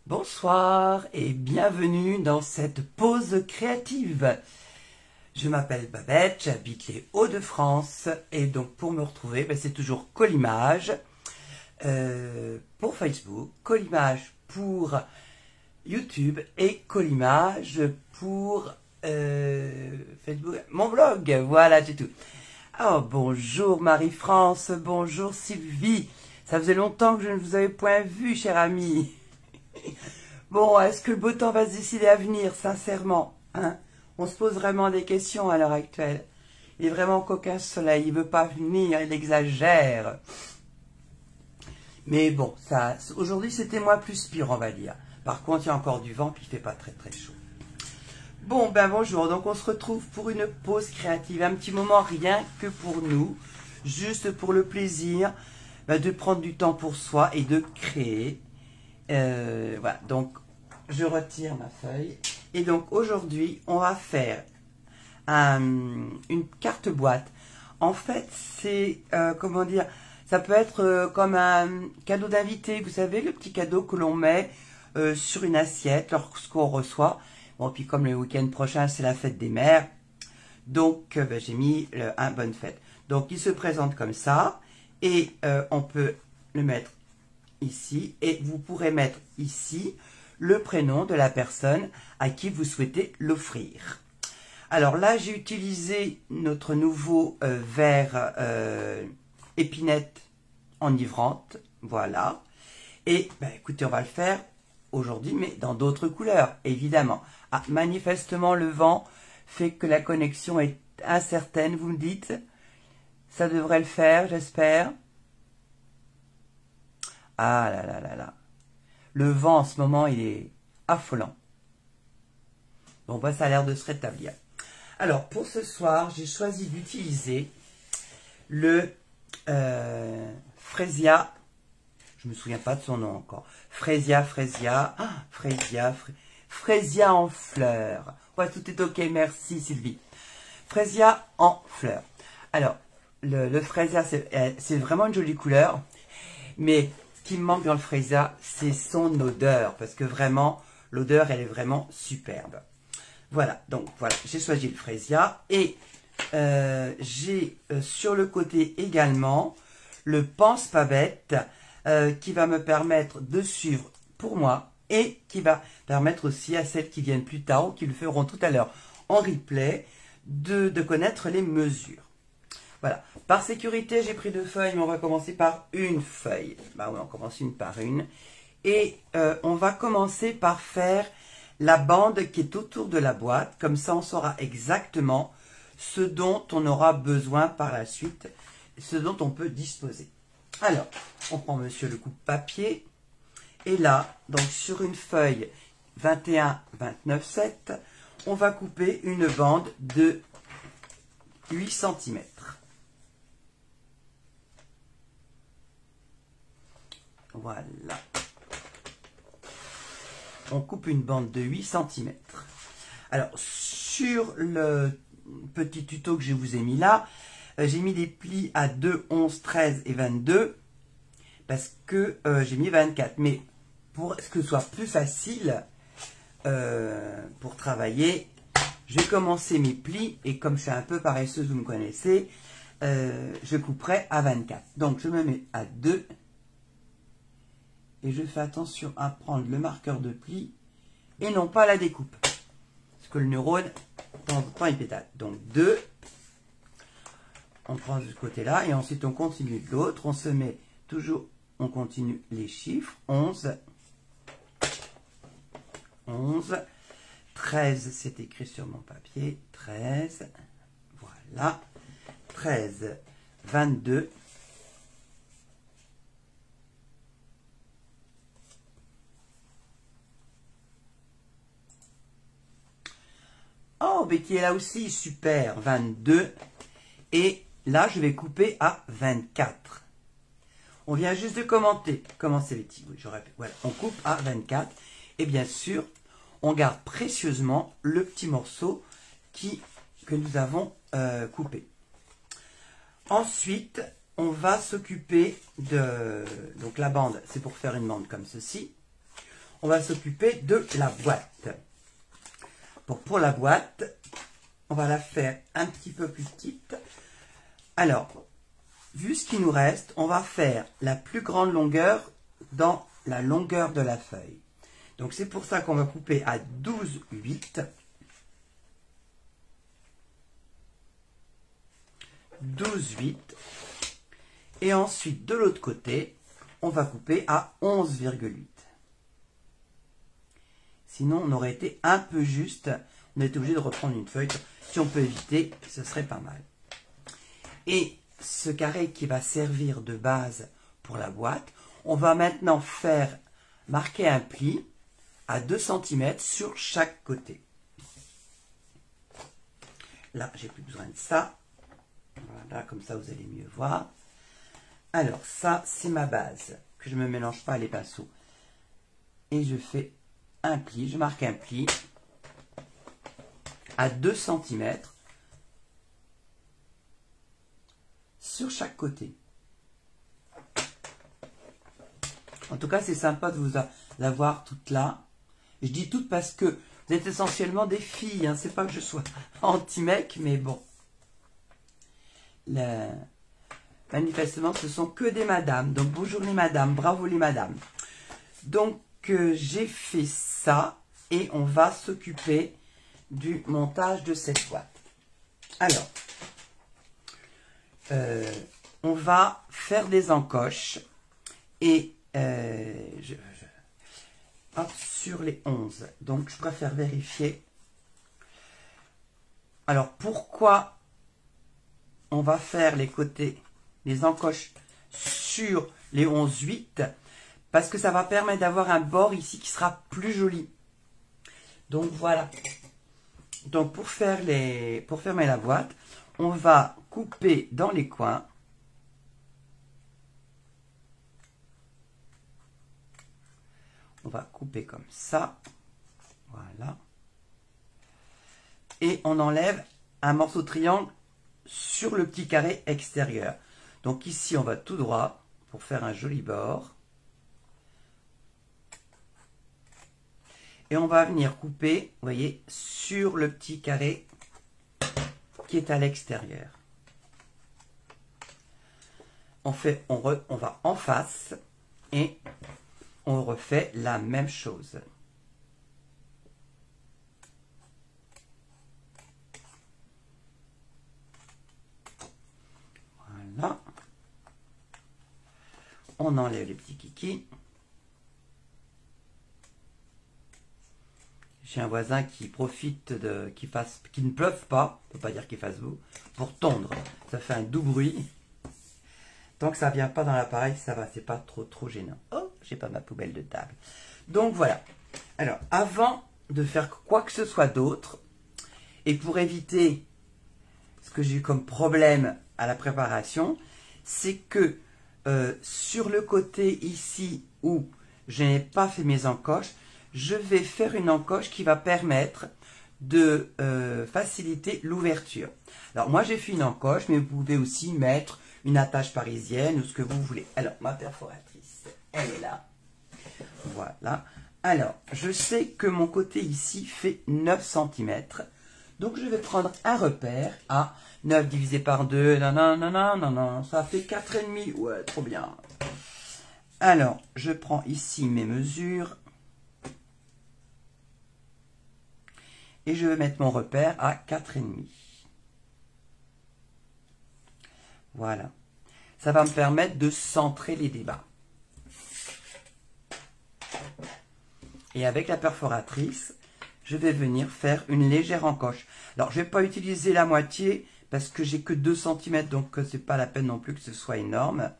Bonsoir et bienvenue dans cette pause créative. Je m'appelle Babette, j'habite les Hauts-de-France et donc pour me retrouver, c'est toujours Collimage pour Facebook, Collimage pour YouTube et Collimage pour Facebook, mon blog, voilà, j'ai tout. Oh, bonjour Marie-France, bonjour Sylvie, ça faisait longtemps que je ne vous avais point vu, chère amie. Bon, est-ce que le beau temps va se décider à venir, sincèrement, hein? On se pose vraiment des questions à l'heure actuelle. Il est vraiment coquin ce soleil, il ne veut pas venir, il exagère. Mais bon, ça, aujourd'hui c'était moins plus pire, on va dire. Par contre, il y a encore du vent, puis il ne fait pas très très chaud. Bon, bonjour, donc on se retrouve pour une pause créative, un petit moment rien que pour nous, juste pour le plaisir de prendre du temps pour soi et de créer. Voilà, donc je retire ma feuille et donc aujourd'hui on va faire une carte boîte. En fait c'est comment dire, ça peut être comme un cadeau d'invité, vous savez, le petit cadeau que l'on met sur une assiette lorsqu'on reçoit. Bon, puis comme le week-end prochain c'est la fête des mères, donc j'ai mis un bonne fête. Donc il se présente comme ça et on peut le mettre ici, et vous pourrez mettre ici le prénom de la personne à qui vous souhaitez l'offrir. Alors là, j'ai utilisé notre nouveau verre épinette enivrante, voilà. Et écoutez, on va le faire aujourd'hui, mais dans d'autres couleurs, évidemment. Ah, manifestement, le vent fait que la connexion est incertaine, vous me dites. Ça devrait le faire, j'espère. Ah là là là là. Le vent en ce moment, il est affolant. Bon, ça a l'air de se rétablir. Alors, pour ce soir, j'ai choisi d'utiliser le Fresia. Je ne me souviens pas de son nom encore. Fresia en fleurs. Ouais, tout est ok, merci Sylvie. Fresia en fleurs. Alors, le Fresia, c'est vraiment une jolie couleur. Mais ce qui me manque dans le Fresia, c'est son odeur, parce que vraiment, l'odeur, elle est vraiment superbe. Voilà, donc voilà, j'ai choisi le Fresia, et j'ai sur le côté également le Pense pas bête, qui va me permettre de suivre pour moi, et qui va permettre aussi à celles qui viennent plus tard, ou qui le feront tout à l'heure en replay, de connaître les mesures. Voilà, par sécurité, j'ai pris 2 feuilles, mais on va commencer par une feuille. Oui, on commence une par une. Et on va commencer par faire la bande qui est autour de la boîte. Comme ça, on saura exactement ce dont on aura besoin par la suite, ce dont on peut disposer. Alors, on prend monsieur le coupe-papier. Et là, donc sur une feuille 21-29-7, on va couper une bande de 8 cm. Voilà. On coupe une bande de 8 cm. Alors, sur le petit tuto que je vous ai mis là, j'ai mis des plis à 2, 11, 13 et 22 parce que j'ai mis 24. Mais pour que ce soit plus facile pour travailler, je vais commencer mes plis et comme je suis un peu paresseuse, vous me connaissez, je couperai à 24. Donc, je me mets à 2. Et je fais attention à prendre le marqueur de pli et non pas la découpe. Parce que le neurone, de temps en temps, il pétale. Donc 2, on prend de ce côté-là et ensuite on continue de l'autre. On se met toujours, on continue les chiffres. 11, 11, 13, c'est écrit sur mon papier. 13, voilà. 13, 22. Oh, mais qui est là aussi, super, 22. Et là, je vais couper à 24. On vient juste de commencer les petits. Oui, j'aurais pu. Voilà, on coupe à 24. Et bien sûr, on garde précieusement le petit morceau que nous avons coupé. Ensuite, on va s'occuper de... Donc la bande, c'est pour faire une bande comme ceci. on va s'occuper de la boîte. Pour la boîte, on va la faire un petit peu plus petite. Alors, vu ce qui nous reste, on va faire la plus grande longueur dans la longueur de la feuille. Donc c'est pour ça qu'on va couper à 12,8. 12,8. Et ensuite, de l'autre côté, on va couper à 11,8. Sinon, on aurait été un peu juste. On est obligé de reprendre une feuille. Si on peut éviter, ce serait pas mal. Et ce carré qui va servir de base pour la boîte, on va maintenant marquer un pli à 2 cm sur chaque côté. Là, j'ai plus besoin de ça. Voilà, comme ça, vous allez mieux voir. Alors, ça, c'est ma base, que je ne me mélange pas les pinceaux. Et je fais un pli, je marque un pli à 2 cm sur chaque côté. En tout cas, c'est sympa de vous avoir toutes là. Je dis toutes parce que vous êtes essentiellement des filles, hein. C'est pas que je sois anti-mec, mais bon. Manifestement, ce sont que des madames. Donc, bonjour les madames, bravo les madames. Donc, j'ai fait ça et on va s'occuper du montage de cette boîte. Alors, on va faire des encoches et hop, sur les 11. Donc, je préfère vérifier. Alors, pourquoi on va faire les côtés, les encoches sur les 11,8? Parce que ça va permettre d'avoir un bord ici qui sera plus joli. Donc, voilà. Donc, pour fermer la boîte, on va couper dans les coins. On va couper comme ça. Voilà. Et on enlève un morceau de triangle sur le petit carré extérieur. Donc ici, on va tout droit pour faire un joli bord. Et on va venir couper, vous voyez, sur le petit carré qui est à l'extérieur. On va en face et on refait la même chose. Voilà. On enlève les petits kikis. J'ai un voisin qui profite qu'il ne pleuve pas, on ne peut pas dire qu'il fasse beau, pour tondre. Ça fait un doux bruit. Tant que ça ne vient pas dans l'appareil, ça va, c'est pas trop gênant. Oh, j'ai pas ma poubelle de table. Donc voilà. Alors, avant de faire quoi que ce soit d'autre, et pour éviter ce que j'ai eu comme problème à la préparation, c'est que sur le côté ici où je n'ai pas fait mes encoches, je vais faire une encoche qui va permettre de faciliter l'ouverture. Alors moi j'ai fait une encoche, mais vous pouvez aussi mettre une attache parisienne ou ce que vous voulez. Alors ma perforatrice, elle est là. Voilà. Alors je sais que mon côté ici fait 9 cm. Donc je vais prendre un repère à 9 divisé par 2. Non, ça fait 4,5. Ouais, trop bien. Alors je prends ici mes mesures. Et je vais mettre mon repère à 4,5. Voilà. Ça va me permettre de centrer les débats. Et avec la perforatrice, je vais venir faire une légère encoche. Alors, je ne vais pas utiliser la moitié parce que j'ai que 2 cm, donc ce n'est pas la peine non plus que ce soit énorme.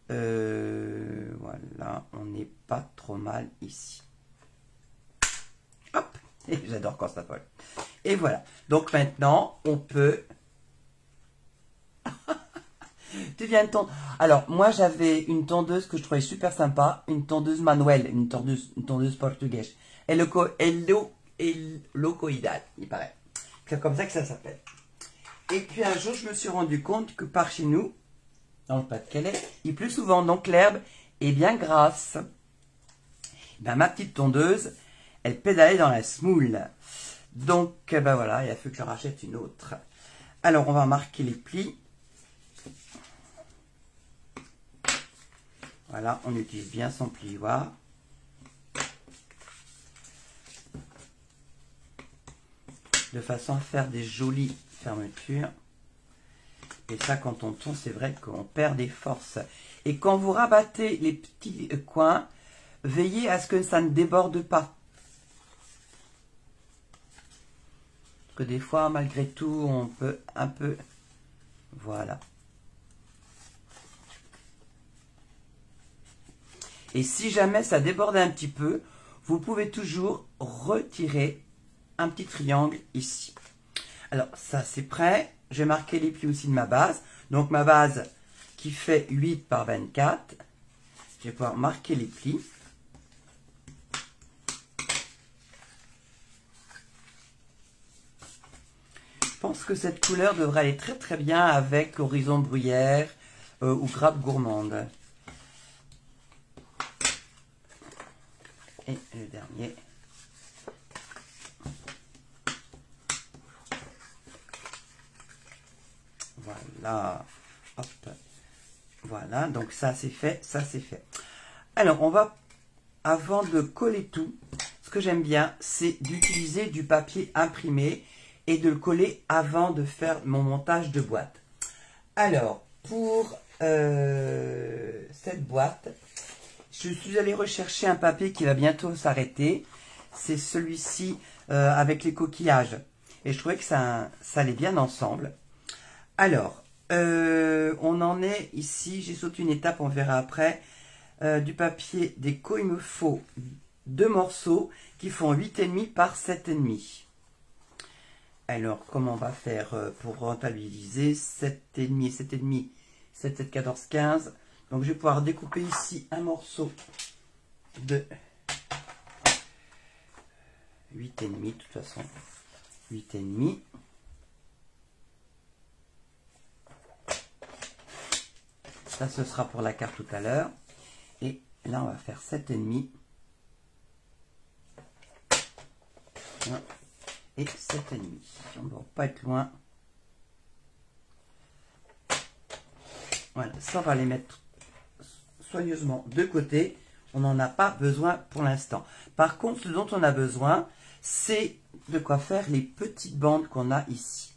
Voilà, on n'est pas trop mal ici. Hop! J'adore quand ça vole. Et voilà. Donc maintenant, on peut... Tu viens de tondre. Alors, moi, j'avais une tondeuse que je trouvais super sympa. Une tondeuse manuelle. Une tondeuse portugaise. Helicoïdale, il paraît. C'est comme ça que ça s'appelle. Et puis un jour, je me suis rendu compte que par chez nous, dans le Pas-de-Calais, il pleut souvent. Donc l'herbe est bien grasse. Ben, ma petite tondeuse, elle pédalait dans la semoule. Donc, ben voilà, il a fallu que je rachète une autre. Alors, on va marquer les plis. Voilà, on utilise bien son plioir. De façon à faire des jolies fermetures. Et ça, quand on tourne, c'est vrai qu'on perd des forces. Et quand vous rabattez les petits coins, veillez à ce que ça ne déborde pas. Parce que des fois, malgré tout, on peut un peu... Voilà. Et si jamais ça déborde un petit peu, vous pouvez toujours retirer un petit triangle ici. Alors, ça, c'est prêt. J'ai marqué les plis aussi de ma base. Donc, ma base qui fait 8 par 24. Je vais pouvoir marquer les plis. Je pense que cette couleur devrait aller très très bien avec Horizon Bruyère ou Grappe Gourmande. Et le dernier. Voilà. Hop. Voilà, donc ça c'est fait, ça c'est fait. Alors, on va, avant de coller tout, ce que j'aime bien, c'est d'utiliser du papier imprimé et de le coller avant de faire mon montage de boîte. Alors, pour cette boîte, je suis allée rechercher un papier qui va bientôt s'arrêter. C'est celui-ci avec les coquillages. Et je trouvais que ça allait bien ensemble. Alors, on en est ici, j'ai sauté une étape, on verra après. Du papier déco, il me faut 2 morceaux qui font 8,5 par 7,5. Alors, comment on va faire pour rentabiliser 7,5 et 7,5, 7, 7, 14, 15. Donc, je vais pouvoir découper ici un morceau de 8,5, de toute façon, 8,5. Ça, ce sera pour la carte tout à l'heure. Et là, on va faire 7,5. Et 7,5. On ne doit pas être loin. Voilà, ça, on va les mettre soigneusement de côté. On n'en a pas besoin pour l'instant. Par contre, ce dont on a besoin, c'est de quoi faire les petites bandes qu'on a ici.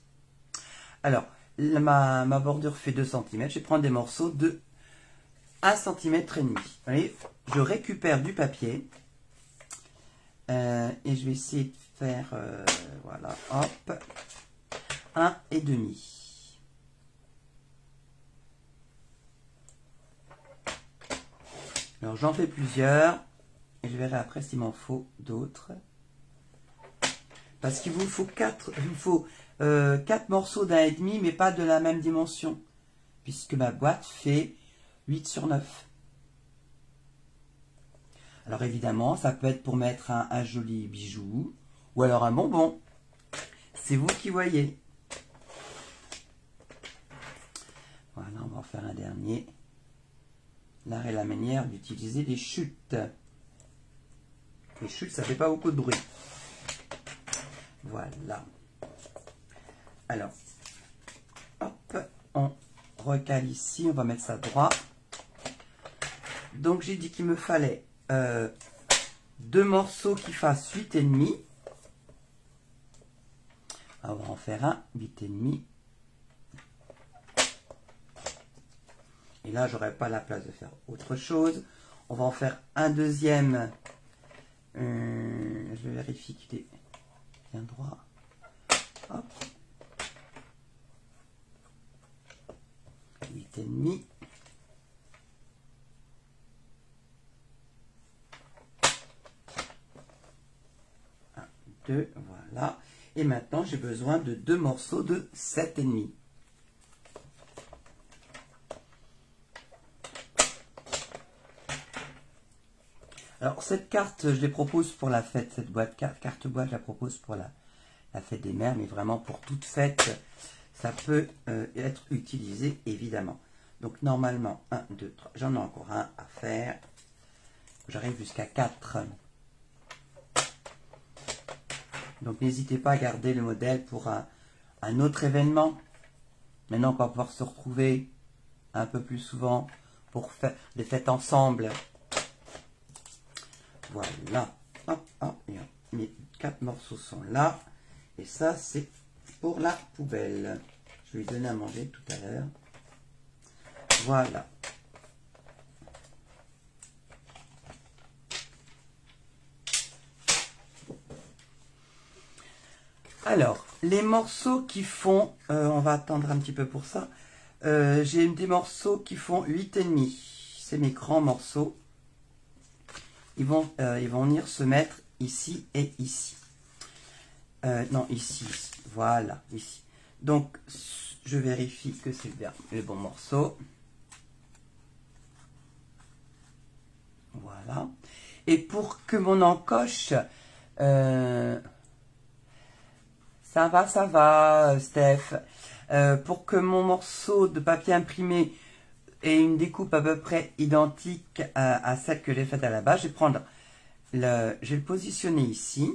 Alors, ma bordure fait 2 cm. Je vais prendre des morceaux de 1,5 cm. Vous voyez, je récupère du papier. Et je vais essayer de faire, voilà, hop, 1,5. Alors, j'en fais plusieurs. Et je verrai après s'il m'en faut d'autres. Parce qu'il vous faut 4 morceaux d'1,5, mais pas de la même dimension. Puisque ma boîte fait 8 sur 9. Alors évidemment, ça peut être pour mettre un joli bijou. Ou alors un bonbon. C'est vous qui voyez. Voilà, on va en faire un dernier. L'art et la manière d'utiliser des chutes. Les chutes, ça fait pas beaucoup de bruit. Voilà. Alors, hop, on recale ici, on va mettre ça droit. Donc j'ai dit qu'il me fallait 2 morceaux qui fassent 8,5. On va en faire un 8,5. Et là, j'aurais pas la place de faire autre chose. On va en faire un deuxième. Je vérifie qu'il est bien droit. Hop. 8,5. 1, 2, voilà. Et maintenant, j'ai besoin de 2 morceaux de 7,5. Alors, cette carte, je les propose pour la fête. Cette boîte, carte boîte, je la propose pour la fête des mères, mais vraiment pour toute fête, ça peut être utilisé, évidemment. Donc, normalement, 1, 2, 3, j'en ai encore un à faire. J'arrive jusqu'à 4. Donc n'hésitez pas à garder le modèle pour un autre événement. Maintenant qu'on va pouvoir se retrouver un peu plus souvent pour faire des fêtes ensemble. Voilà. Hop, hop, et mes 4 morceaux sont là. Et ça, c'est pour la poubelle. Je vais lui donner à manger tout à l'heure. Voilà. Alors, les morceaux qui font, on va attendre un petit peu pour ça. J'ai des morceaux qui font 8,5. C'est mes grands morceaux. Ils vont venir se mettre ici et ici. Non, ici. Voilà, ici. Donc, je vérifie que c'est bien le bon morceau. Voilà. Et pour que mon encoche... ça va, Steph. Pour que mon morceau de papier imprimé ait une découpe à peu près identique à celle que j'ai faite à la base, je vais prendre je vais le positionner ici,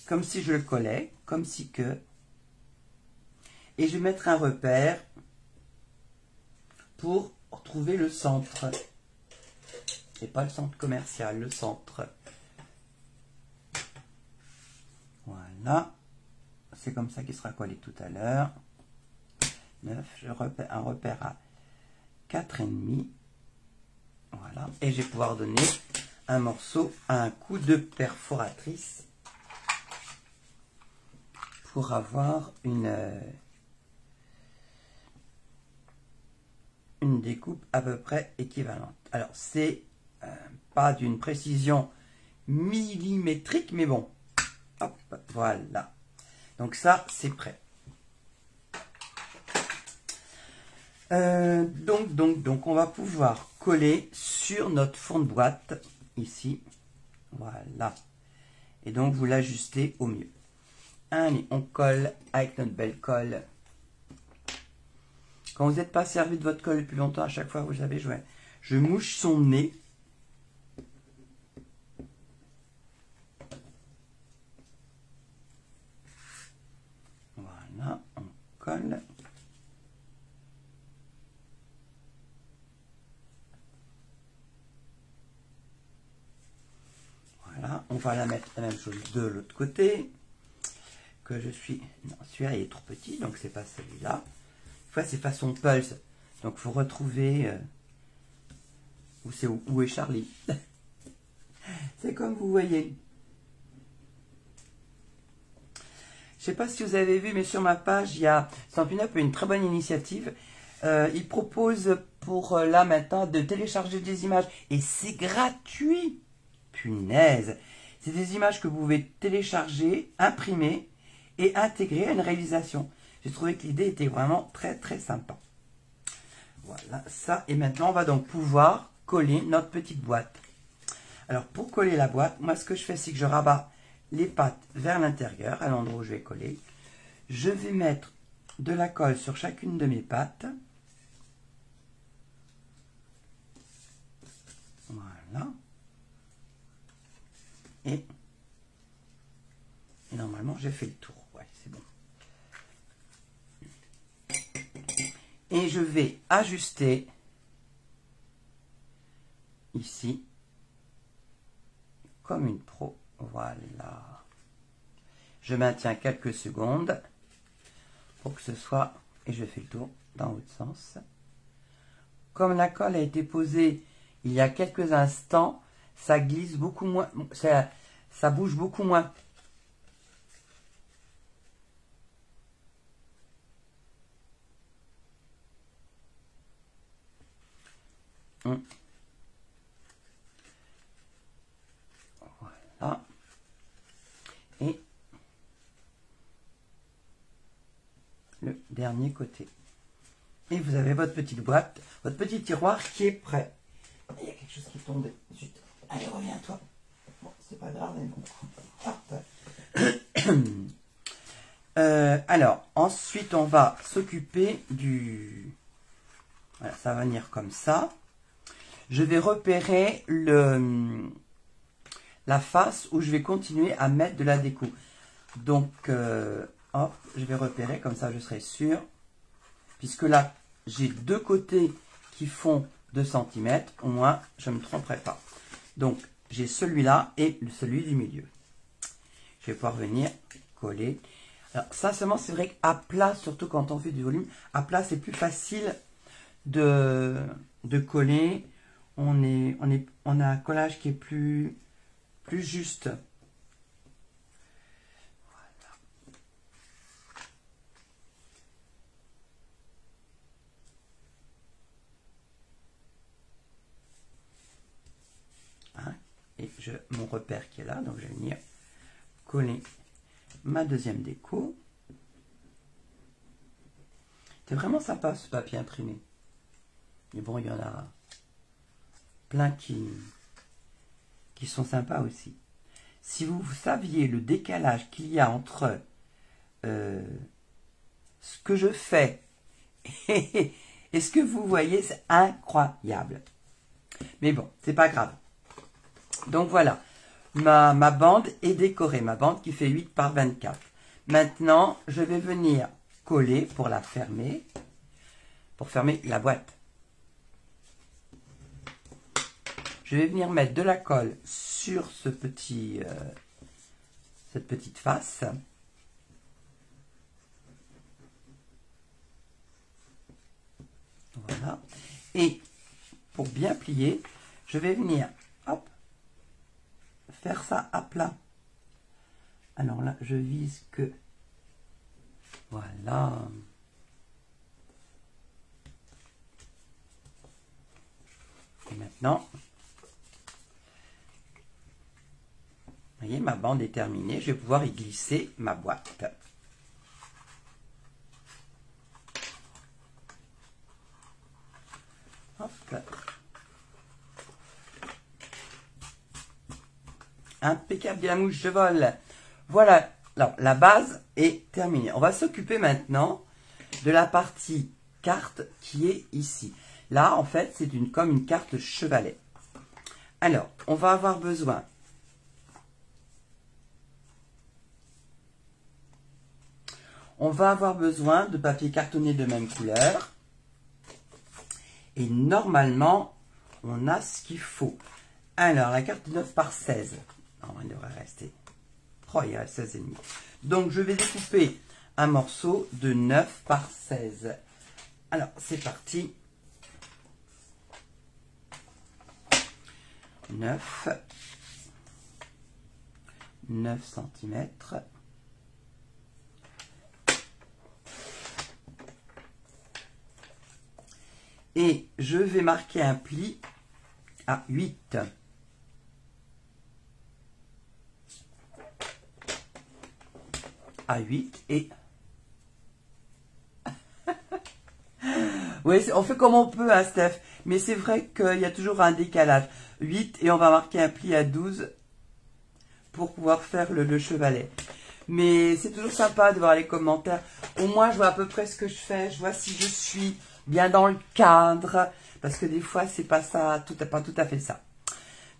comme si je le collais, comme si que, et je vais mettre un repère pour trouver le centre. Et pas le centre commercial, le centre. Voilà. C'est comme ça qu'il sera collé tout à l'heure. 9, un repère à 4,5. Voilà. Et je vais pouvoir donner un morceau à un coup de perforatrice pour avoir une découpe à peu près équivalente. Alors, c'est pas d'une précision millimétrique, mais bon. Hop, voilà. Donc ça, c'est prêt. Donc, on va pouvoir coller sur notre fond de boîte, ici. Voilà. Et donc, vous l'ajustez au mieux. Allez, on colle avec notre belle colle. Quand vous n'êtes pas servi de votre colle depuis longtemps, à chaque fois, vous savez, je mouche son nez. Voilà, on colle. Voilà, on va la mettre la même chose de l'autre côté. Que je suis... Non, celui-là il est trop petit, donc c'est pas celui-là. Une fois, c'est façon pulse. Donc, faut retrouver... où est Charlie. C'est comme vous voyez. Je sais pas si vous avez vu, mais sur ma page, il y a Stampin' Up, une très bonne initiative. Il propose pour là maintenant de télécharger des images. Et c'est gratuit. Punaise. C'est des images que vous pouvez télécharger, imprimer et intégrer à une réalisation. J'ai trouvé que l'idée était vraiment très très sympa. Voilà ça. Et maintenant, on va donc pouvoir coller notre petite boîte. Alors, pour coller la boîte, moi, ce que je fais, c'est que je rabats les pattes vers l'intérieur, à l'endroit où je vais coller. Je vais mettre de la colle sur chacune de mes pattes. Voilà. Et normalement, j'ai fait le tour. Ouais, c'est bon. Et je vais ajuster ici comme une pro. Voilà. Je maintiens quelques secondes pour que ce soit, et je fais le tour dans l'autre sens. Comme la colle a été posée il y a quelques instants, ça glisse beaucoup moins, ça bouge beaucoup moins. Voilà. Et le dernier côté. Et vous avez votre petite boîte, votre petit tiroir qui est prêt. Il y a quelque chose qui tombe. Zut. Allez, reviens-toi. Bon, c'est pas grave, mais bon. Alors, ensuite, on va s'occuper du... Voilà, ça va venir comme ça. je vais repérer la face où je vais continuer à mettre de la déco. Donc, hop, je vais repérer, comme ça je serai sûr. Puisque là, j'ai deux côtés qui font 2 cm, au moins je ne me tromperai pas. Donc, j'ai celui-là et celui du milieu. Je vais pouvoir venir coller. Alors, sincèrement, c'est vrai qu'à plat, surtout quand on fait du volume, à plat, c'est plus facile de coller. On a un collage qui est plus juste. Hein? Et mon repère qui est là, donc je vais venir coller ma deuxième déco. C'est vraiment sympa ce papier imprimé. Mais bon, il y en a plein qui sont sympas aussi. Si vous saviez le décalage qu'il y a entre ce que je fais et ce que vous voyez, c'est incroyable. Mais bon, c'est pas grave. Donc voilà, ma bande est décorée, ma bande qui fait 8 par 24. Maintenant, je vais venir coller pour la fermer, pour fermer la boîte. Je vais venir mettre de la colle sur cette petite face. Voilà. Et pour bien plier, je vais venir, hop, faire ça à plat. Alors là, je vise que, voilà. Et maintenant, vous voyez, ma bande est terminée. Je vais pouvoir y glisser ma boîte. Hop. Impeccable, bien mouche, je vole. Voilà, alors, la base est terminée. On va s'occuper maintenant de la partie carte qui est ici. Là, en fait, c'est comme une carte chevalet. Alors, on va avoir besoin de papier cartonné de même couleur. Et normalement, on a ce qu'il faut. Alors, la carte 9 par 16. Non, il devrait rester. Oh, il reste 16,5. Donc, je vais découper un morceau de 9 par 16. Alors, c'est parti. 9 cm. Et je vais marquer un pli à 8. À 8 et... oui, on fait comme on peut, hein, Steph. Mais c'est vrai qu'il y a toujours un décalage. 8 et on va marquer un pli à 12 pour pouvoir faire le chevalet. Mais c'est toujours sympa de voir les commentaires. Au moins, je vois à peu près ce que je fais. Je vois si je suis bien dans le cadre. Parce que des fois, c'est pas ça, pas tout à fait ça.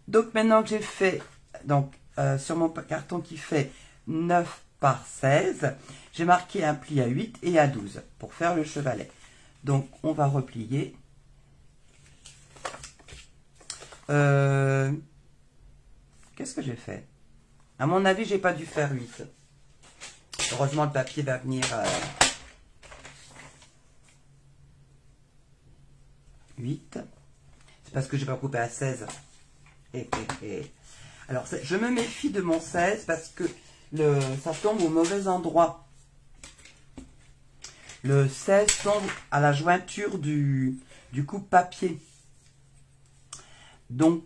Donc, maintenant que j'ai fait, donc, sur mon carton qui fait 9 par 16, j'ai marqué un pli à 8 et à 12 pour faire le chevalet. Donc, on va replier. Qu'est-ce que j'ai fait? À mon avis, j'ai pas dû faire 8. Heureusement, le papier va venir... 8. C'est parce que j'ai pas coupé à 16. Alors, je me méfie de mon 16 parce que ça tombe au mauvais endroit. Le 16 tombe à la jointure du coupe-papier. Donc,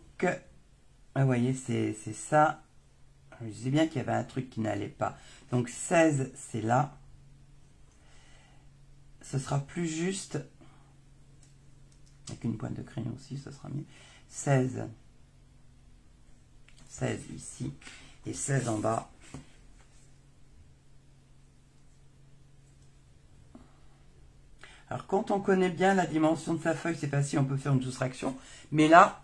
vous voyez, c'est ça. Je disais bien qu'il y avait un truc qui n'allait pas. Donc, 16, c'est là. Ce sera plus juste. Avec une pointe de crayon aussi, ce sera mieux. 16. 16 ici. Et 16 en bas. Alors, quand on connaît bien la dimension de sa feuille, c'est facile, on peut faire une soustraction. Mais là,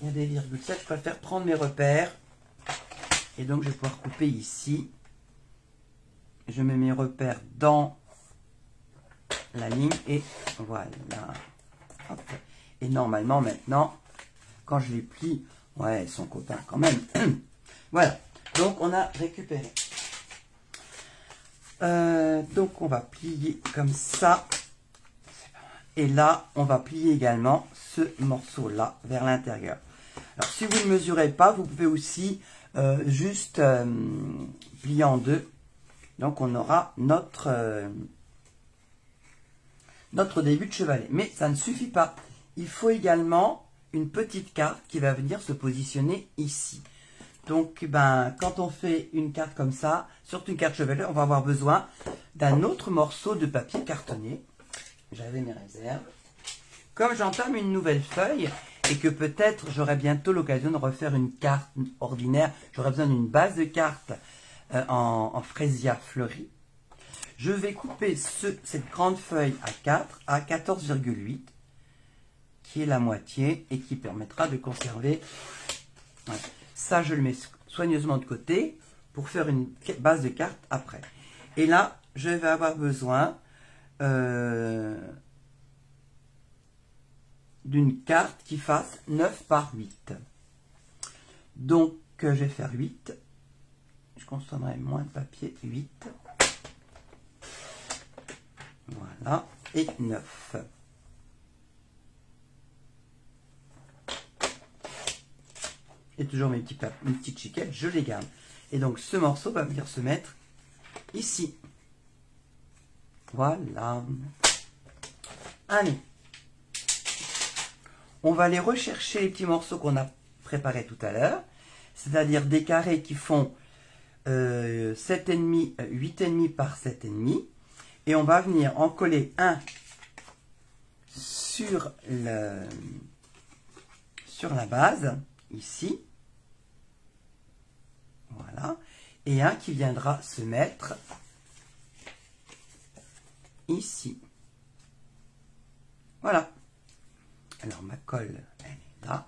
il y a des virgules 7, je préfère prendre mes repères. Et donc, je vais pouvoir couper ici. Je mets mes repères dans la ligne et voilà. Hop. Et normalement, maintenant, quand je les plie, ouais, ils sont copains quand même. Voilà, donc on a récupéré. Donc on va plier comme ça. Et là, on va plier également ce morceau-là vers l'intérieur. Alors, si vous ne mesurez pas, vous pouvez aussi juste plier en deux. Donc, on aura notre début de chevalet. Mais ça ne suffit pas. Il faut également une petite carte qui va venir se positionner ici. Donc, ben, quand on fait une carte comme ça, surtout une carte chevalet, on va avoir besoin d'un autre morceau de papier cartonné. J'avais mes réserves. Comme j'entame une nouvelle feuille et que peut-être j'aurai bientôt l'occasion de refaire une carte ordinaire, j'aurai besoin d'une base de carte en fraisia fleurie. Je vais couper cette grande feuille à 4 à 14,8 qui est la moitié et qui permettra de conserver. Ouais. Ça, je le mets soigneusement de côté pour faire une base de carte après. Et là, je vais avoir besoin d'une carte qui fasse 9 par 8. Donc, je vais faire 8. Je consommerai moins de papier, 8. Voilà, et 9. Et toujours mes petites chiquettes, je les garde. Et donc, ce morceau va venir se mettre ici. Voilà. Allez. On va aller rechercher les petits morceaux qu'on a préparés tout à l'heure. C'est-à-dire des carrés qui font 7,5, 8,5 par 7,5. Et on va venir en coller un sur la base, ici. Voilà. Et un qui viendra se mettre ici. Voilà. Alors, ma colle, elle est là.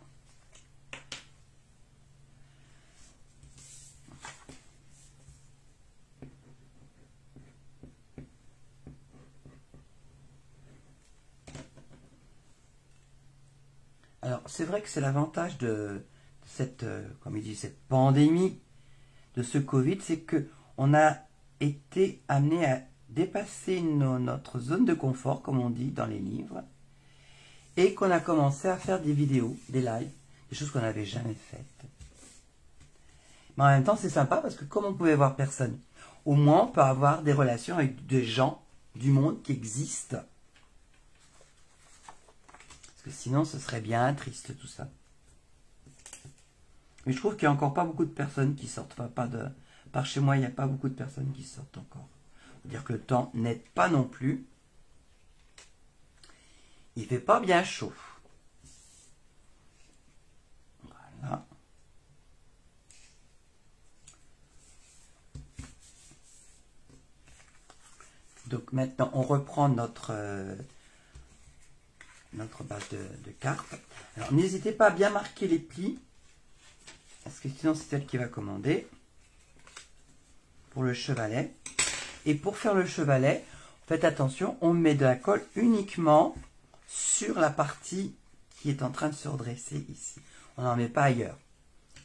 Alors, c'est vrai que c'est l'avantage de cette, comme il dit, cette pandémie, de ce Covid, c'est que on a été amené à dépasser notre zone de confort, comme on dit dans les livres, et qu'on a commencé à faire des vidéos, des lives, des choses qu'on n'avait jamais faites. Mais en même temps, c'est sympa parce que comme on pouvait voir personne, au moins on peut avoir des relations avec des gens du monde qui existent. Parce que sinon, ce serait bien triste tout ça. Mais je trouve qu'il n'y a encore pas beaucoup de personnes qui sortent. Enfin, par chez moi, il n'y a pas beaucoup de personnes qui sortent encore. C'est-à-dire que le temps n'aide pas non plus. Il ne fait pas bien chaud. Voilà. Donc maintenant, on reprend notre base de cartes. Alors, n'hésitez pas à bien marquer les plis. Parce que sinon, c'est celle qui va commander. Pour le chevalet. Et pour faire le chevalet, faites attention, on met de la colle uniquement sur la partie qui est en train de se redresser ici. On n'en met pas ailleurs.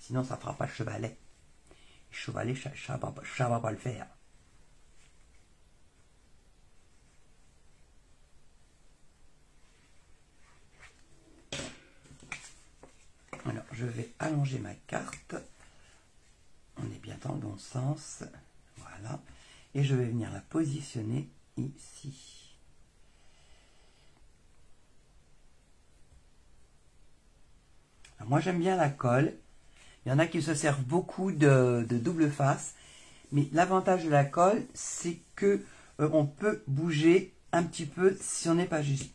Sinon, ça ne fera pas le chevalet. Le chevalet, ça va pas le faire. Alors, je vais allonger ma carte. On est bien dans le bon sens. Voilà. Et je vais venir la positionner ici. Alors, moi, j'aime bien la colle. Il y en a qui se servent beaucoup de double face. Mais l'avantage de la colle, c'est que on peut bouger un petit peu si on n'est pas juste.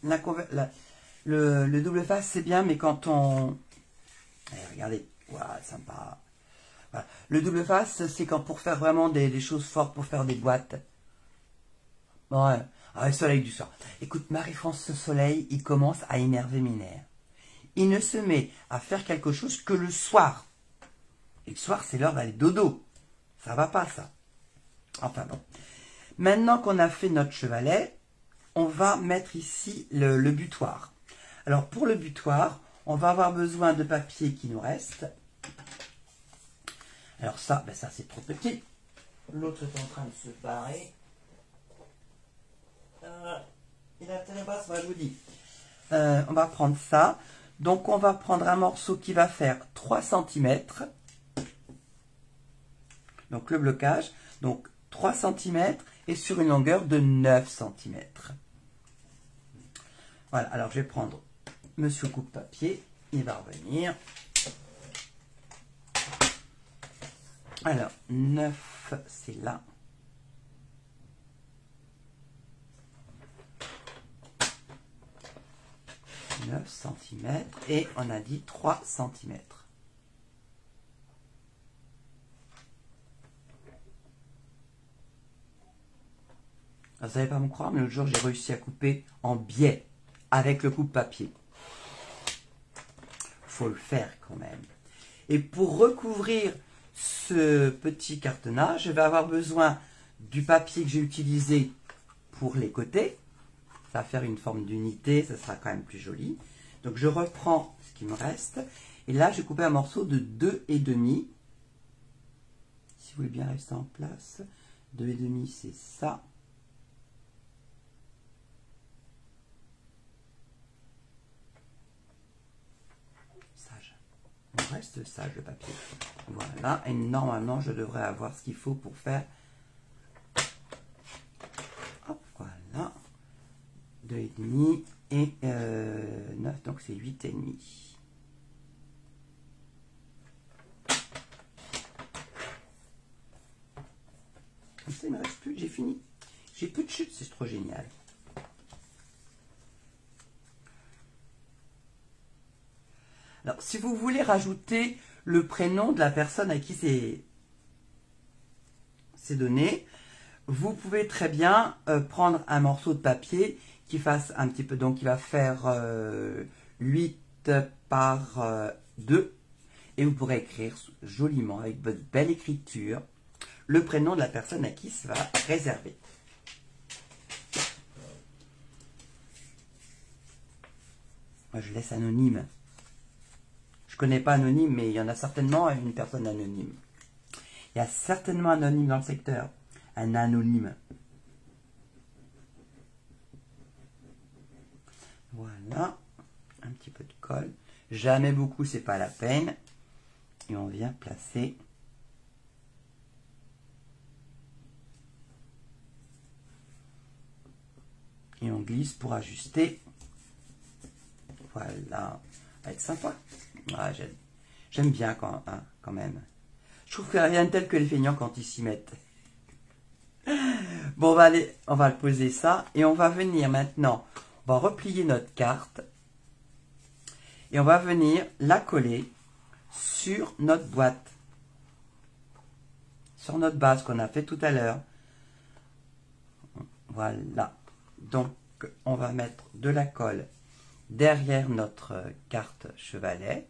Le double face, c'est bien, mais quand on... Allez, regardez, voilà, sympa. Voilà. Le double face, c'est quand pour faire vraiment des choses fortes, pour faire des boîtes. Ouais. Ah, le soleil du soir. Écoute, Marie-France Soleil, il commence à énerver mes nerfs. Il ne se met à faire quelque chose que le soir. Et le soir, c'est l'heure d'aller dodo. Ça va pas, ça. Enfin bon. Maintenant qu'on a fait notre chevalet, on va mettre ici le butoir. Alors, pour le butoir, on va avoir besoin de papier qui nous reste. Alors ça, ben ça c'est trop petit. L'autre est en train de se barrer. Il a télé basse, moi je vous dis. On va prendre ça. Donc on va prendre un morceau qui va faire 3 cm. Donc le blocage. Donc 3 cm et sur une longueur de 9 cm. Voilà, alors je vais prendre Monsieur Coupe-Papier. Il va revenir. Alors, 9, c'est là. « 9 cm et on a dit 3 cm. Vous n'allez pas me croire, mais l'autre jour, j'ai réussi à couper en biais avec le coupe-papier. Faut le faire quand même. Et pour recouvrir ce petit cartonnage, je vais avoir besoin du papier que j'ai utilisé pour les côtés. Ça va faire une forme d'unité, ça sera quand même plus joli. Donc je reprends ce qui me reste. Et là, j'ai coupé un morceau de 2,5. Si vous voulez bien rester en place. 2,5, c'est ça. Sage. Il reste sage le papier. Voilà. Et normalement, je devrais avoir ce qu'il faut pour faire. Hop, voilà. 2,5 et 9, donc c'est 8,5. Comme ça, il ne me reste plus, j'ai fini. J'ai plus de chute, c'est trop génial. Alors, si vous voulez rajouter le prénom de la personne à qui c'est donné, vous pouvez très bien prendre un morceau de papier qui fasse un petit peu, donc il va faire 8 par 2 et vous pourrez écrire joliment avec votre belle écriture le prénom de la personne à qui ça va réserver. Moi je laisse anonyme. Je connais pas anonyme, mais il y en a certainement une personne anonyme. Il y a certainement un anonyme dans le secteur. Un anonyme. Voilà. Un petit peu de colle. Jamais beaucoup, c'est pas la peine. Et on vient placer. Et on glisse pour ajuster. Voilà. Ça va être sympa. Ah, j'aime bien quand même. Je trouve qu'il n'y a rien de tel que les feignants quand ils s'y mettent. Bon, on va le poser ça. Et on va venir maintenant, on va replier notre carte. Et on va venir la coller sur notre boîte. Sur notre base qu'on a fait tout à l'heure. Voilà. Donc, on va mettre de la colle derrière notre carte chevalet.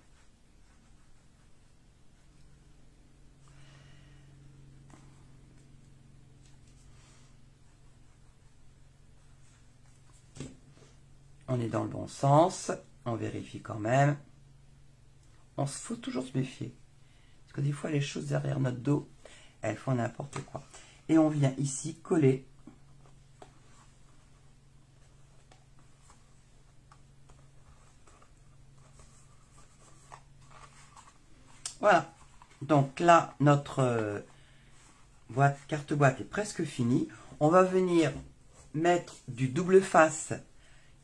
On est dans le bon sens. On vérifie quand même. Faut toujours se méfier. Parce que des fois, les choses derrière notre dos, elles font n'importe quoi. Et on vient ici coller. Voilà. Donc là, notre carte boîte est presque finie. On va venir mettre du double face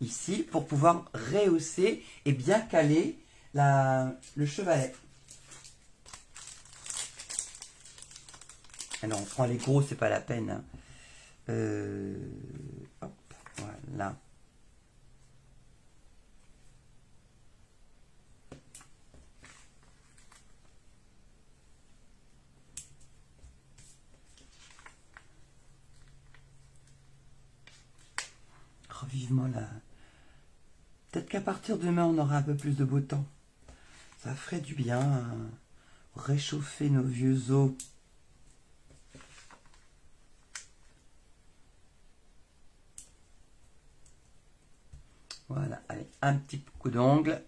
ici pour pouvoir rehausser et bien caler le chevalet. Alors on prend les gros, c'est pas la peine. Hein. Hop, voilà. vivement là. Peut-être qu'à partir de demain, on aura un peu plus de beau temps. Ça ferait du bien, hein, réchauffer nos vieux os. Voilà, allez, un petit coup d'ongle.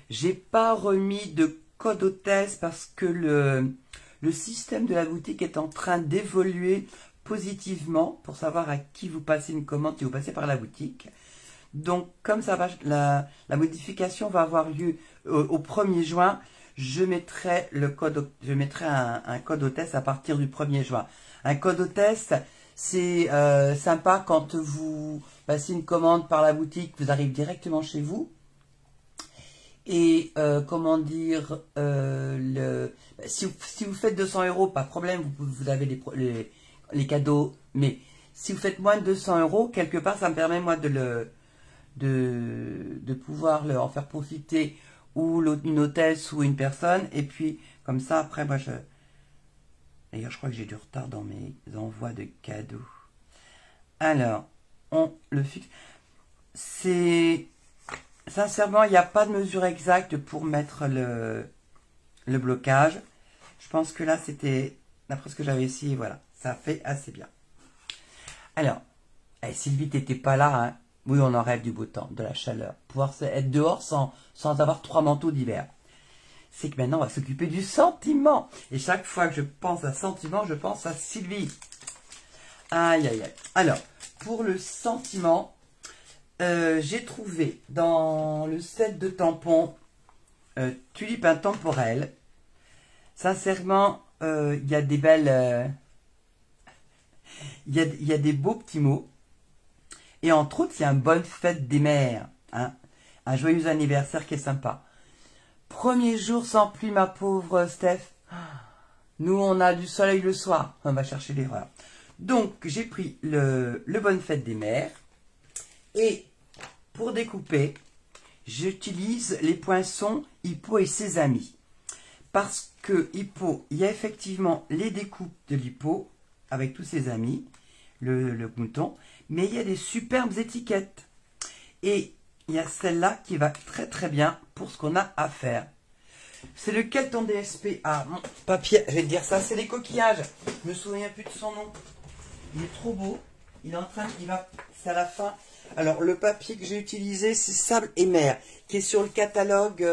J'ai pas remis de code hôtesse parce que le système de la boutique est en train d'évoluer positivement pour savoir à qui vous passez une commande si vous passez par la boutique. Donc, comme ça va, la modification va avoir lieu au 1er juin, je mettrai un code hôtesse à partir du 1er juin. Un code hôtesse, c'est sympa quand vous passez une commande par la boutique, vous arrivez directement chez vous. Et comment dire, si vous faites 200 €, pas de problème, vous avez les cadeaux. Mais si vous faites moins de 200 €, quelque part, ça me permet moi de pouvoir en faire profiter ou une hôtesse ou une personne. Et puis comme ça, après, moi d'ailleurs, je crois que j'ai du retard dans mes envois de cadeaux. Alors, on le fixe. Sincèrement, il n'y a pas de mesure exacte pour mettre le blocage. Je pense que là, c'était, d'après ce que j'avais essayé, voilà, ça fait assez bien. Alors, Sylvie, t'étais pas là, hein. Oui, on en rêve du beau temps, de la chaleur. Pouvoir être dehors sans avoir 3 manteaux d'hiver. C'est que maintenant, on va s'occuper du sentiment. Et chaque fois que je pense à sentiment, je pense à Sylvie. Aïe, aïe, aïe. Alors, pour le sentiment... j'ai trouvé dans le set de tampons Tulipe intemporelle. Sincèrement, il y a des belles... il y a des beaux petits mots. Et entre autres, il y a une bonne fête des mères. Hein, un joyeux anniversaire qui est sympa. 1er jour sans pluie, ma pauvre Steph. Nous, on a du soleil le soir. On va chercher l'erreur. Donc, j'ai pris le bonne fête des mères. Et pour découper, j'utilise les poinçons Hippo et ses amis. Parce que Hippo, il y a effectivement les découpes de l'Hippo avec tous ses amis, le mouton, mais il y a des superbes étiquettes. Et il y a celle-là qui va très très bien pour ce qu'on a à faire. C'est lequel ton DSP? Ah, mon papier, je vais te dire ça, c'est les coquillages. Je me souviens plus de son nom. Il est trop beau. Il est en train, c'est à la fin. Alors, le papier que j'ai utilisé, c'est Sable et Mer, qui est sur le catalogue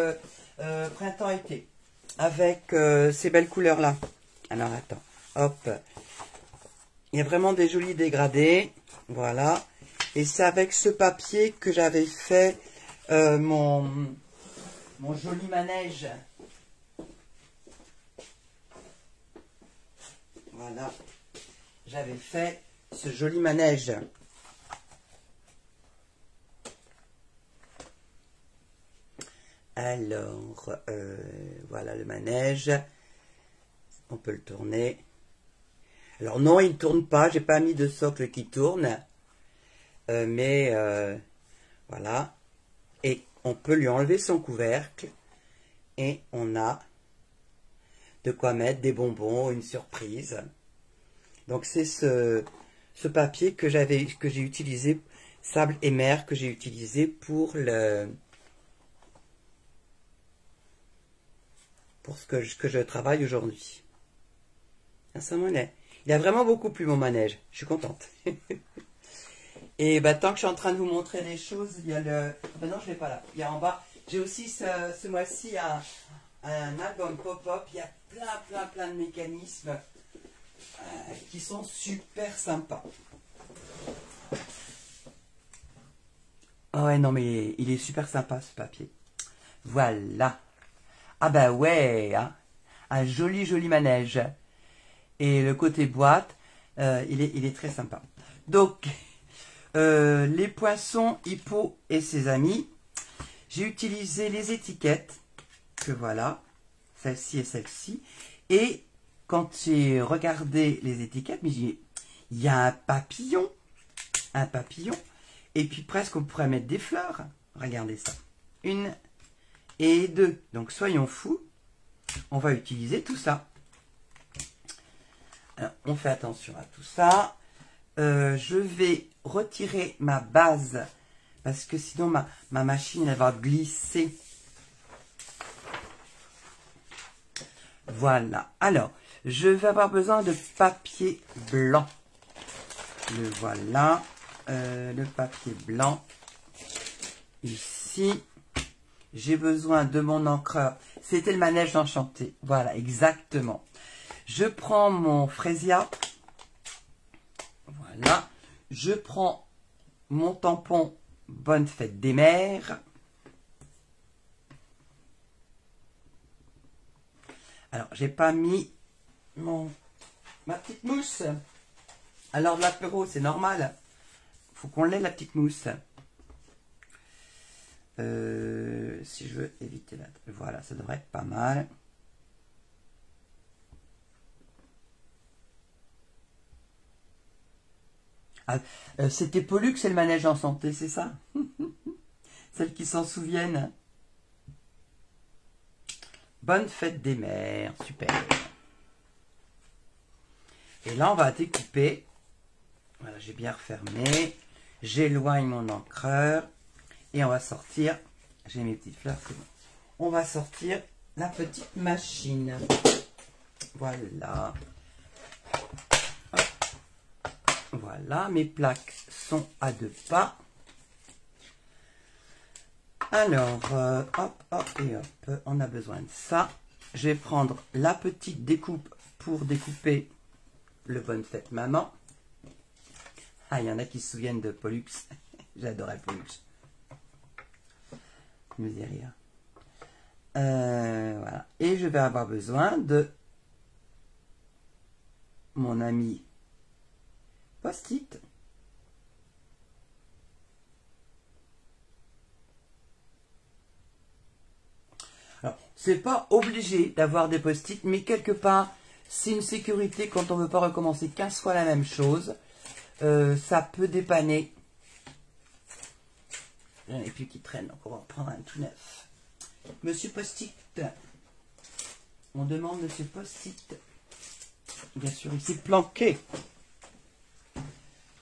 printemps-été, avec ces belles couleurs-là. Alors, attends, hop. Il y a vraiment des jolis dégradés, voilà. Et c'est avec ce papier que j'avais fait mon joli manège. Voilà, j'avais fait ce joli manège. Alors, voilà le manège. On peut le tourner. Alors non, il ne tourne pas. J'ai pas mis de socle qui tourne. Mais voilà. Et on peut lui enlever son couvercle. Et on a de quoi mettre des bonbons, une surprise. Donc c'est ce papier que j'ai utilisé, Sable et Mer, que j'ai utilisé pour ce que je travaille aujourd'hui. Il a vraiment beaucoup plu mon manège. Je suis contente. Et bah, tant que je suis en train de vous montrer des choses, il y a le... Ben non, je ne l'ai pas là. Il y a en bas. J'ai aussi ce mois-ci un album pop-up. Il y a plein de mécanismes qui sont super sympas. Oh ouais, non mais il est super sympa ce papier. Voilà. Ah bah ouais, hein, un joli manège. Et le côté boîte, il est très sympa. Donc, les poinçons Hippo et ses amis. J'ai utilisé les étiquettes, que voilà, celle-ci et celle-ci. Et quand j'ai regardé les étiquettes, il y a un papillon. Et puis presque on pourrait mettre des fleurs. Regardez ça. 1 et 2. Donc soyons fous. On va utiliser tout ça. Alors, on fait attention à tout ça. Je vais retirer ma base parce que sinon ma machine elle va glisser. Voilà. Alors, je vais avoir besoin de papier blanc. Le voilà. Le papier blanc. Ici. J'ai besoin de mon encreur. C'était le manège enchanté. Voilà, exactement. Je prends mon Freesia. Voilà. Je prends mon tampon Bonne Fête des Mères. Alors, j'ai pas mis ma petite mousse. Alors, de l'apéro, c'est normal. Faut qu'on l'ait, la petite mousse. Si je veux éviter la... Voilà, ça devrait être pas mal. Ah, c'était Pollux, c'est le manège en santé, c'est ça? Celles qui s'en souviennent. Bonne Fête des Mères, super. Et là, on va découper. Voilà, j'ai bien refermé. J'éloigne mon encreur. Et on va sortir. J'ai mes petites fleurs, c'est bon. On va sortir la petite machine. Voilà. Hop. Voilà, mes plaques sont à 2 pas. Alors, hop, hop et hop, on a besoin de ça. Je vais prendre la petite découpe pour découper le Bonne Fête Maman. Ah, il y en a qui se souviennent de Pollux. J'adorais Pollux. Me dis rire. Voilà. Et je vais avoir besoin de mon ami Post-it. Alors, c'est pas obligé d'avoir des post-it, mais quelque part, c'est une sécurité quand on ne veut pas recommencer 15 fois la même chose. Ça peut dépanner. Il y en a plus qui traînent, donc on va en prendre un tout neuf. Monsieur Post-it. On demande Monsieur Post-it. Bien sûr, il s'est planqué.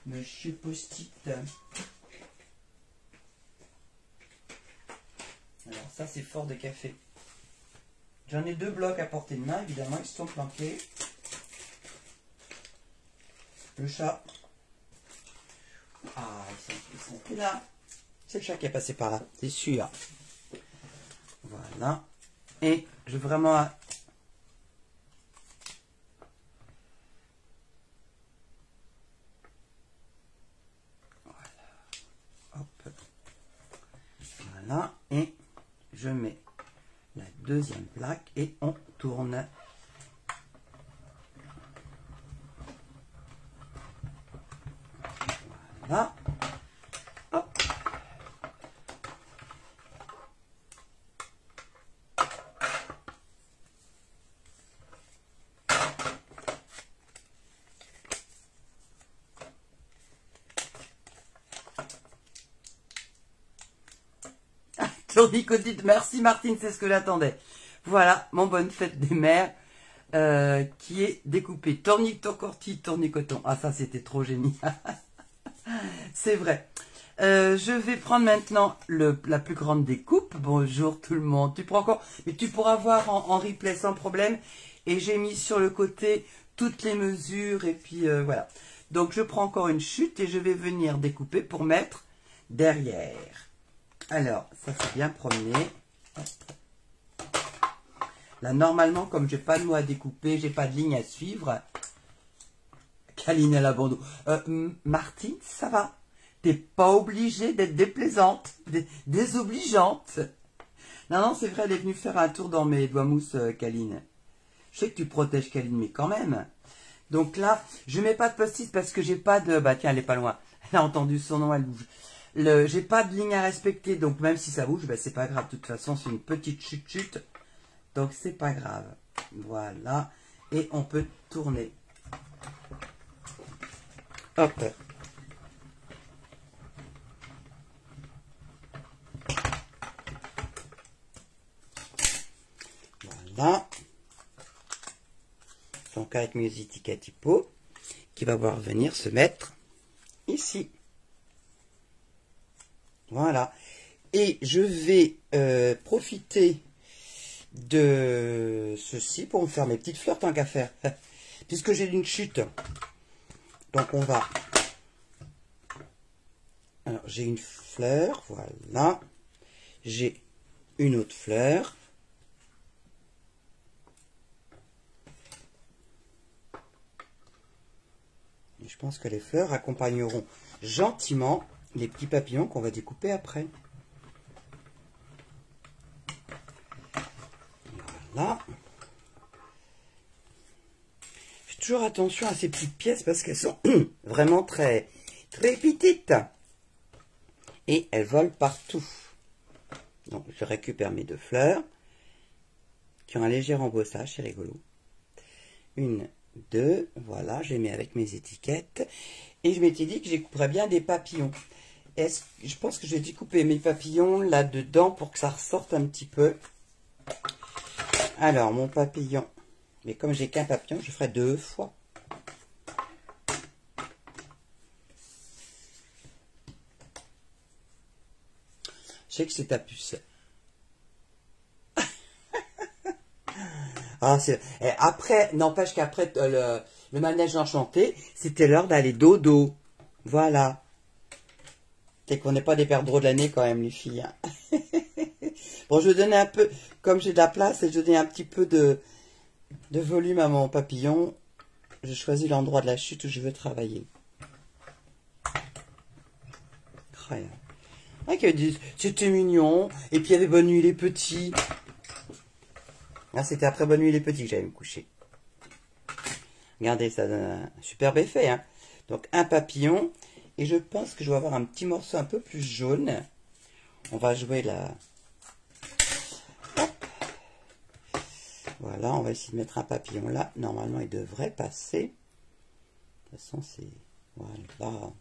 Monsieur Post-it. Alors ça, c'est fort de café. J'en ai 2 blocs à portée de main, évidemment, ils se sont planqués. Le chat. Ah, ils sont plus là. C'est le chat qui est passé par là, c'est sûr. Voilà. Et je veux vraiment... Voilà. Hop. Voilà. Et je mets la deuxième plaque et on tourne. Voilà. Hop. Tournicotite, merci Martine, c'est ce que j'attendais. Voilà, mon Bonne Fête des Mères qui est découpé. Tournicoton, tournicoton. Ah, ça, c'était trop génial. C'est vrai. Je vais prendre maintenant la plus grande découpe. Bonjour tout le monde. Tu prends encore, mais tu pourras voir en replay sans problème. Et j'ai mis sur le côté toutes les mesures. Et puis voilà. Donc je prends encore une chute et je vais venir découper pour mettre derrière. Alors, ça c'est bien promené. Là, normalement, comme j'ai pas de mot à découper, j'ai pas de ligne à suivre. Kaline à l'abandon. Martine, ça va. T'es pas obligée d'être déplaisante, désobligeante. Non, non, c'est vrai, elle est venue faire un tour dans mes doigts mousse, Kaline. Je sais que tu protèges Kaline, mais quand même. Donc là, je mets pas de post-it parce que j'ai pas de... Bah tiens, elle est pas loin. Elle a entendu son nom, elle bouge. J'ai pas de ligne à respecter, donc même si ça bouge, bah, c'est pas grave. De toute façon, c'est une petite chute. Donc c'est pas grave. Voilà. Et on peut tourner. Hop. Voilà. Donc avec mes étiquettes hippo, qui va pouvoir venir se mettre ici. Voilà. Et je vais profiter de ceci pour me faire mes petites fleurs tant qu'à faire. Puisque j'ai une chute. Donc on va... Alors j'ai une fleur, voilà. J'ai une autre fleur. Et je pense que les fleurs accompagneront gentiment les petits papillons qu'on va découper après. Voilà. Fais toujours attention à ces petites pièces parce qu'elles sont vraiment très petites. Et elles volent partout. Donc je récupère mes 2 fleurs qui ont un léger embossage, c'est rigolo. 1, 2, voilà, je les mets avec mes étiquettes. Et je m'étais dit que j'écouperais bien des papillons. Je pense que je vais découper mes papillons là-dedans pour que ça ressorte un petit peu. Alors, mon papillon, mais comme j'ai qu'un papillon, je ferai 2 fois. Je sais que c'est ta puce. Ah, après, n'empêche qu'après le manège enchanté, c'était l'heure d'aller dodo. Voilà. C'est qu'on n'est pas des perdreaux de l'année quand même, les filles. Hein. Bon, je vais donner un peu, comme j'ai de la place, et je donne un petit peu de volume à mon papillon. Je choisis l'endroit de la chute où je veux travailler. Rien. C'était mignon. Et puis il y avait Bonne Nuit les Petits. Ah, c'était après Bonne Nuit les Petits que j'allais me coucher. Regardez, ça donne un superbe effet. Hein. Donc un papillon. Et je pense que je vais avoir un petit morceau un peu plus jaune. On va jouer la... Hop. Voilà, on va essayer de mettre un papillon là. Normalement, il devrait passer. De toute façon, c'est... Voilà.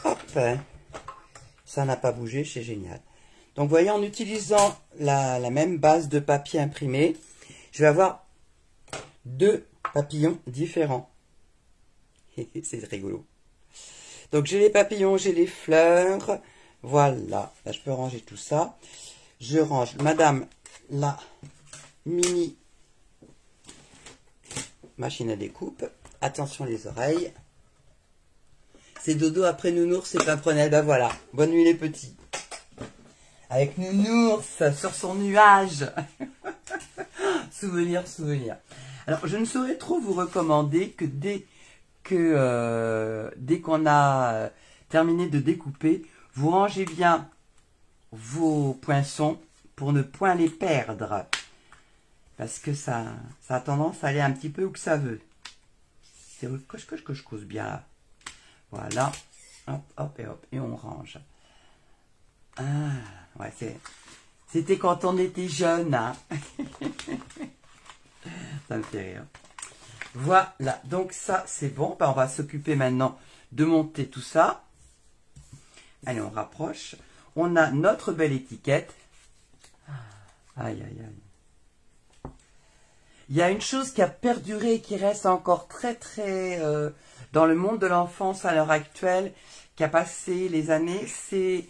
Hop, ça n'a pas bougé, c'est génial. Donc, vous voyez, en utilisant la même base de papier imprimé, je vais avoir 2 papillons différents. C'est rigolo. Donc, j'ai les papillons, j'ai les fleurs. Voilà, là, je peux ranger tout ça. Je range, madame, la mini machine à découpe. Attention les oreilles. C'est dodo après nounours, c'est pimprenelle. Ben voilà, bonne nuit les petits. Avec nounours sur son nuage. Souvenir, souvenir. Alors, je ne saurais trop vous recommander que dès qu'on a terminé de découper, vous rangez bien vos poinçons pour ne point les perdre. Parce que ça a tendance à aller un petit peu où que ça veut. C'est que je cause bien là. Voilà, hop, hop, et on range. Ah, ouais, c'était quand on était jeune, hein. Ça me fait rire. Voilà, donc ça, c'est bon. Ben, on va s'occuper maintenant de monter tout ça. Allez, on rapproche. On a notre belle étiquette. Aïe, aïe, aïe. Il y a une chose qui a perduré et qui reste encore très dans le monde de l'enfance à l'heure actuelle, qui a passé les années, c'est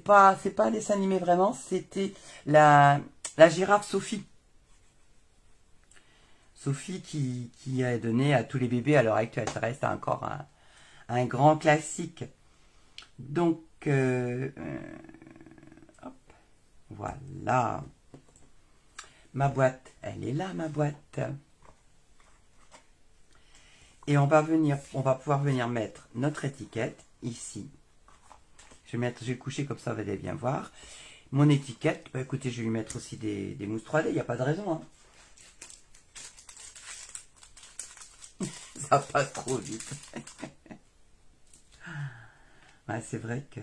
pas un dessin animé vraiment, c'était la girafe Sophie. Sophie qui est donnée à tous les bébés à l'heure actuelle, ça reste encore un grand classique. Donc, hop, voilà. Ma boîte, elle est là, ma boîte. Et on va pouvoir venir mettre notre étiquette ici. Je vais le coucher comme ça, vous allez bien voir. Mon étiquette, bah écoutez, je vais lui mettre aussi des mousses 3D, il n'y a pas de raison. Hein. Ça passe trop vite. Ouais, c'est vrai que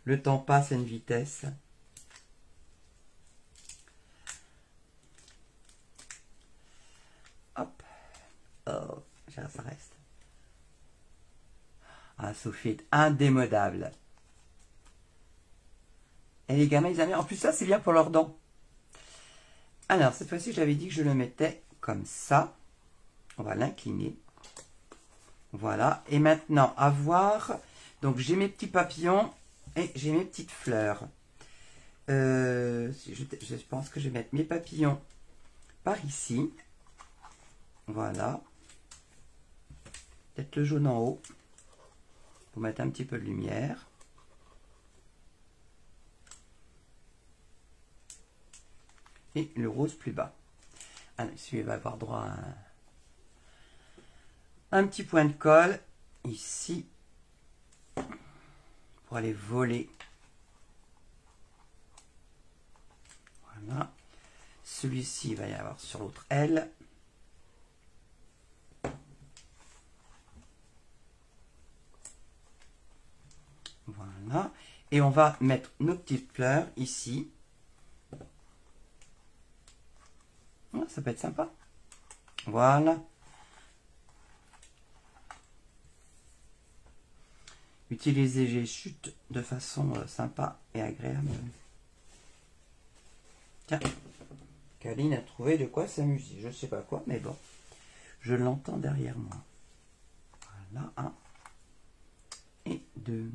le temps passe à une vitesse. Hop. Oh, ça reste. Ah, Sophie est indémodable. Et les gamins, ils aiment bien. En plus, ça, c'est bien pour leurs dents. Alors, cette fois-ci, j'avais dit que je le mettais comme ça. On va l'incliner. Voilà. Et maintenant, à voir. Donc, j'ai mes petits papillons et j'ai mes petites fleurs. Je pense que je vais mettre mes papillons par ici. Voilà. Peut-être le jaune en haut. Pour mettre un petit peu de lumière. Et le rose plus bas. Allez, celui-là va avoir droit à un petit point de colle ici pour aller voler. Voilà. Celui-ci, il va y avoir sur l'autre aile. Voilà. Et on va mettre nos petites fleurs ici. Ça peut être sympa. Voilà. Utilisez les chutes de façon sympa et agréable. Tiens, Kaline a trouvé de quoi s'amuser. Je ne sais pas quoi, mais bon. Je l'entends derrière moi. Voilà, 1 et 2.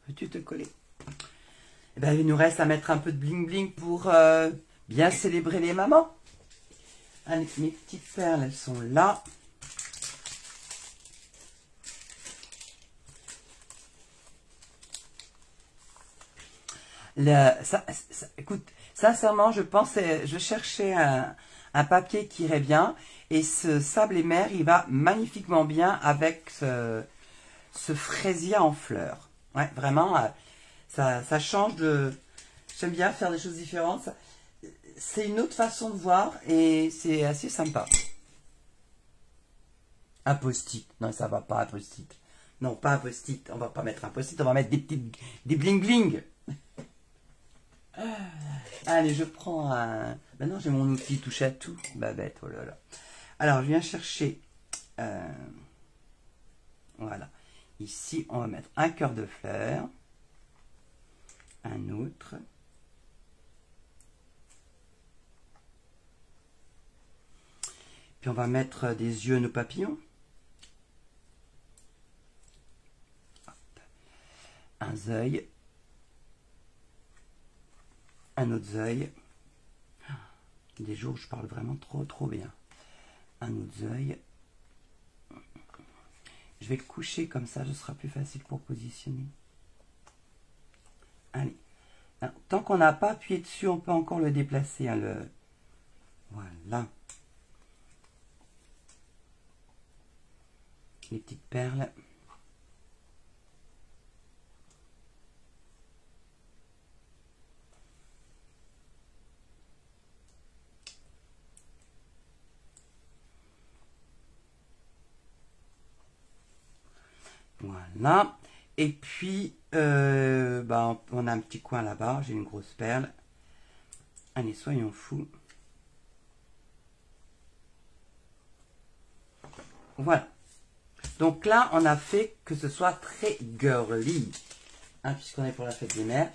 Veux-tu te coller? Eh ben, il nous reste à mettre un peu de bling bling pour bien célébrer les mamans. Allez, mes petites perles, elles sont là. Écoute, sincèrement, je cherchais un papier qui irait bien. Et ce sable et mer, il va magnifiquement bien avec ce fraisier en fleurs. Ouais, vraiment, ça change de... J'aime bien faire des choses différentes. C'est une autre façon de voir et c'est assez sympa. Un post-it. Non, ça va pas, un post-it. Non, pas un post-it. On va pas mettre un post-it, on va mettre des bling-bling. Allez, je prends un... Maintenant, j'ai mon outil touche à tout. Babette, oh là là. Alors, je viens chercher... Voilà. Ici, on va mettre un cœur de fleurs. Un autre. Puis, on va mettre des yeux, nos papillons. Un œil. Un autre œil. Des jours où je parle vraiment trop bien. Un autre œil. Je vais le coucher comme ça, ce sera plus facile pour positionner. Allez. Alors, tant qu'on n'a pas appuyé dessus, on peut encore le déplacer. Hein, Voilà. Les petites perles. Voilà. Et puis, on a un petit coin là-bas. J'ai une grosse perle. Allez, soyons fous. Voilà. Donc là, on a fait que ce soit très girly. Hein, puisqu'on est pour la fête des mères.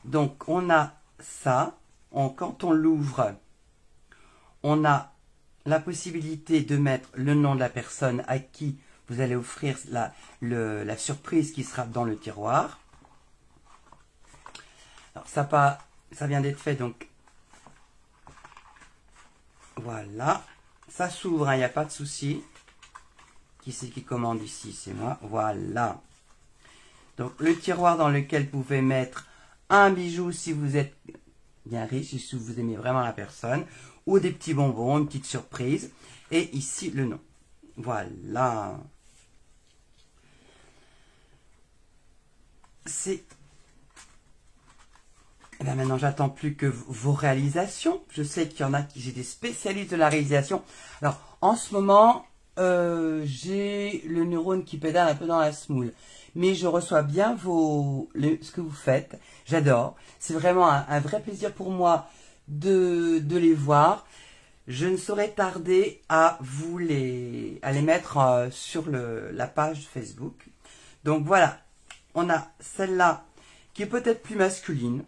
Donc, on a ça. Quand on l'ouvre, on a la possibilité de mettre le nom de la personne à qui vous allez offrir la surprise qui sera dans le tiroir. Alors ça vient d'être fait, donc voilà. Ça s'ouvre, il n'y a pas de souci. Qui c'est qui commande ici? C'est moi. Voilà. Donc le tiroir dans lequel vous pouvez mettre un bijou si vous êtes bien riche, si vous aimez vraiment la personne, ou des petits bonbons, une petite surprise. Et ici le nom. Voilà. C'est... Et bien maintenant, j'attends plus que vos réalisations. Je sais qu'il y en a j'ai des spécialistes de la réalisation. Alors, en ce moment, j'ai le neurone qui pédale un peu dans la semoule. mais je reçois bien ce que vous faites. J'adore. C'est vraiment un vrai plaisir pour moi de les voir. Je ne saurais tarder à les mettre sur la page Facebook. Donc voilà, on a celle-là qui est peut-être plus masculine,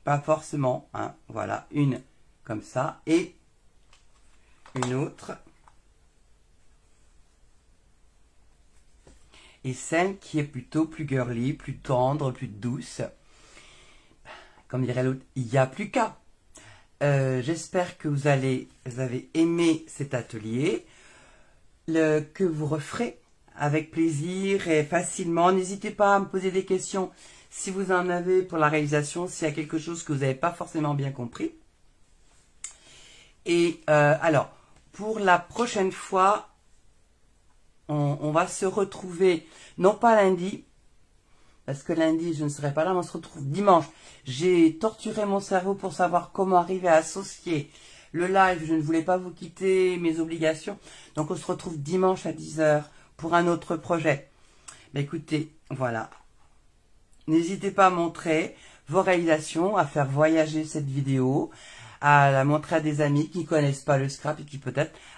pas forcément, hein, voilà, une comme ça, et une autre, et celle qui est plutôt plus girly, plus tendre, plus douce, comme dirait l'autre, il n'y a plus qu'à. J'espère que vous avez aimé cet atelier, que vous referez avec plaisir et facilement. N'hésitez pas à me poser des questions si vous en avez pour la réalisation, s'il y a quelque chose que vous n'avez pas forcément bien compris. Et alors, pour la prochaine fois, on va se retrouver, non pas lundi, parce que lundi, je ne serai pas là, mais on se retrouve dimanche. J'ai torturé mon cerveau pour savoir comment arriver à associer le live. Je ne voulais pas vous quitter, mes obligations. Donc, on se retrouve dimanche à 10 h pour un autre projet. Mais écoutez, voilà. N'hésitez pas à montrer vos réalisations, à faire voyager cette vidéo, à la montrer à des amis qui ne connaissent pas le scrap et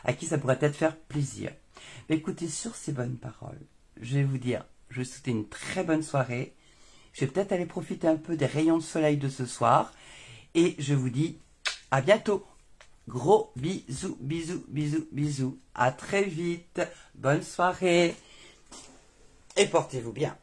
à qui ça pourrait peut-être faire plaisir. Mais écoutez, sur ces bonnes paroles, je vais vous dire, je vais vous souhaiter une très bonne soirée. Je vais peut-être aller profiter un peu des rayons de soleil de ce soir. Et je vous dis à bientôt. Gros bisous, bisous, bisous, bisous. À très vite. Bonne soirée. Et portez-vous bien.